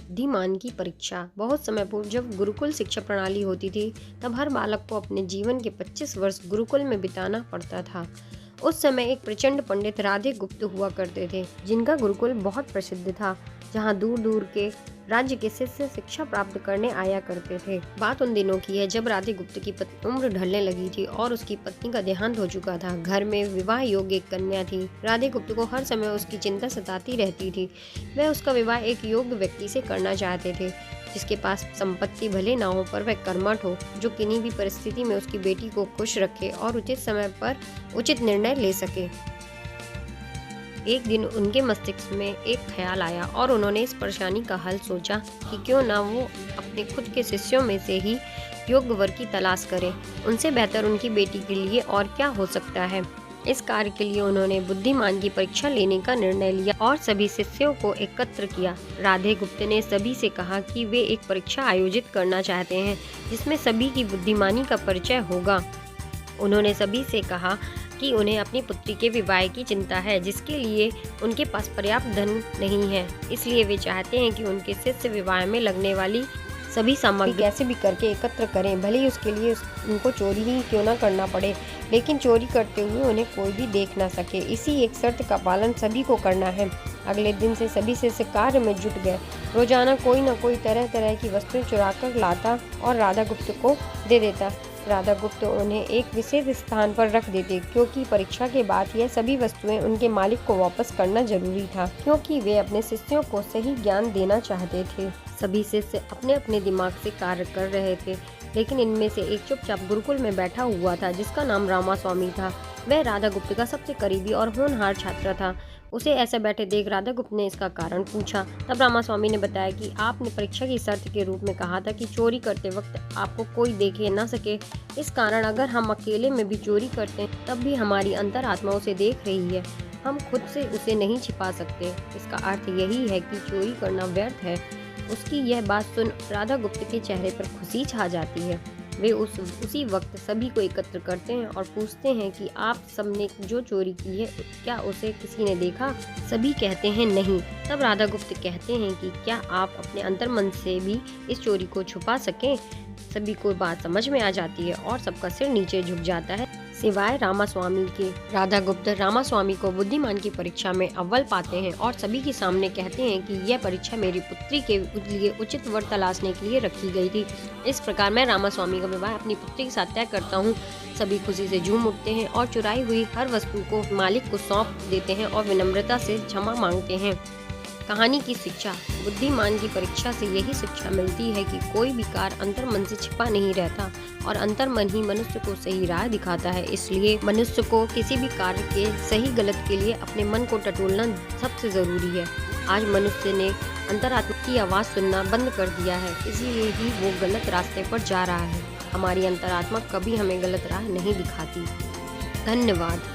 बुद्धिमान की परीक्षा। बहुत समय पूर्व जब गुरुकुल शिक्षा प्रणाली होती थी, तब हर बालक को अपने जीवन के 25 वर्ष गुरुकुल में बिताना पड़ता था। उस समय एक प्रचंड पंडित राधे गुप्त हुआ करते थे, जिनका गुरुकुल बहुत प्रसिद्ध था, जहाँ दूर दूर के राज्य के शिष्य शिक्षा प्राप्त करने आया करते थे। बात उन दिनों की है जब राधे गुप्त की उम्र ढलने लगी थी और उसकी पत्नी का देहांत हो चुका था। घर में विवाह योग्य एक कन्या थी। राधे गुप्त को हर समय उसकी चिंता सताती रहती थी। वह उसका विवाह एक योग्य व्यक्ति से करना चाहते थे, जिसके पास संपत्ति भले ना हो पर वह कर्मठ हो, जो किन्हीं भी परिस्थिति में उसकी बेटी को खुश रखे और उचित समय पर उचित निर्णय ले सके। एक दिन उनके मस्तिष्क में एक ख्याल आया और उन्होंने इस परेशानी का हल सोचा कि क्यों ना वो अपने खुद के शिष्यों में से ही योग्य वर की तलाश करें। उनसे बेहतर उनकी बेटी के लिए और क्या हो सकता है। इस कार्य के लिए उन्होंने बुद्धिमान की परीक्षा लेने का निर्णय लिया और सभी शिष्यों को एकत्र किया। राधे गुप्त ने सभी से कहा कि वे एक परीक्षा आयोजित करना चाहते हैं, जिसमें सभी की बुद्धिमानी का परिचय होगा। उन्होंने सभी से कहा कि उन्हें अपनी पुत्री के विवाह की चिंता है, जिसके लिए उनके पास पर्याप्त धन नहीं है। इसलिए वे चाहते हैं कि उनके शिष्य विवाह में लगने वाली सभी सामग्री कैसे भी करके एकत्र करें, भले ही उसके लिए उनको चोरी ही क्यों ना करना पड़े, लेकिन चोरी करते हुए उन्हें कोई भी देख ना सके। इसी एक शर्त का पालन सभी को करना है। अगले दिन से सभी शिष्य कार्य में जुट गए। रोजाना कोई न कोई तरह तरह की वस्तुएं चुरा कर लाता और राधा गुप्त को दे देता। राधा गुप्त उन्हें एक विशेष स्थान पर रख देते, क्योंकि परीक्षा के बाद यह सभी वस्तुएं उनके मालिक को वापस करना जरूरी था, क्योंकि वे अपने शिष्यों को सही ज्ञान देना चाहते थे। सभी शिष्य अपने अपने दिमाग से कार्य कर रहे थे, लेकिन इनमें से एक चुपचाप गुरुकुल में बैठा हुआ था, जिसका नाम रामास्वामी था। वह राधा गुप्त का सबसे करीबी और होनहार छात्र था। उसे ऐसे बैठे देख राधा गुप्त ने इसका कारण पूछा। तब रामास्वामी ने बताया कि आपने परीक्षा की शर्त के रूप में कहा था कि चोरी करते वक्त आपको कोई देखे ना सके। इस कारण अगर हम अकेले में भी चोरी करते हैं, तब भी हमारी अंतरात्मा उसे देख रही है। हम खुद से उसे नहीं छिपा सकते। इसका अर्थ यही है कि चोरी करना व्यर्थ है। उसकी यह बात सुन राधा गुप्त के चेहरे पर खुशी छा जाती है। वे उसी वक्त सभी को एकत्र करते हैं और पूछते हैं कि आप सबने जो चोरी की है, क्या उसे किसी ने देखा? सभी कहते हैं नहीं। तब राधा गुप्त कहते हैं कि क्या आप अपने अंतर्मन से भी इस चोरी को छुपा सकें? सभी को बात समझ में आ जाती है और सबका सिर नीचे झुक जाता है, सिवाय रामास्वामी के। राधा गुप्त रामास्वामी को बुद्धिमान की परीक्षा में अव्वल पाते हैं और सभी के सामने कहते हैं कि यह परीक्षा मेरी पुत्री के लिए उचित वर तलाशने के लिए रखी गई थी। इस प्रकार मैं रामास्वामी का विवाह अपनी पुत्री के साथ तय करता हूँ। सभी खुशी से झूम उठते हैं और चुराई हुई हर वस्तु को मालिक को सौंप देते हैं और विनम्रता से क्षमा मांगते हैं। कहानी की शिक्षा। बुद्धिमान की परीक्षा से यही शिक्षा मिलती है कि कोई भी कार्य अंतर्मन से छिपा नहीं रहता और अंतर्मन ही मनुष्य को सही राह दिखाता है। इसलिए मनुष्य को किसी भी कार्य के सही गलत के लिए अपने मन को टटोलना सबसे जरूरी है। आज मनुष्य ने अंतरात्मा की आवाज़ सुनना बंद कर दिया है, इसीलिए ही वो गलत रास्ते पर जा रहा है। हमारी अंतरात्मा कभी हमें गलत राह नहीं दिखाती। धन्यवाद।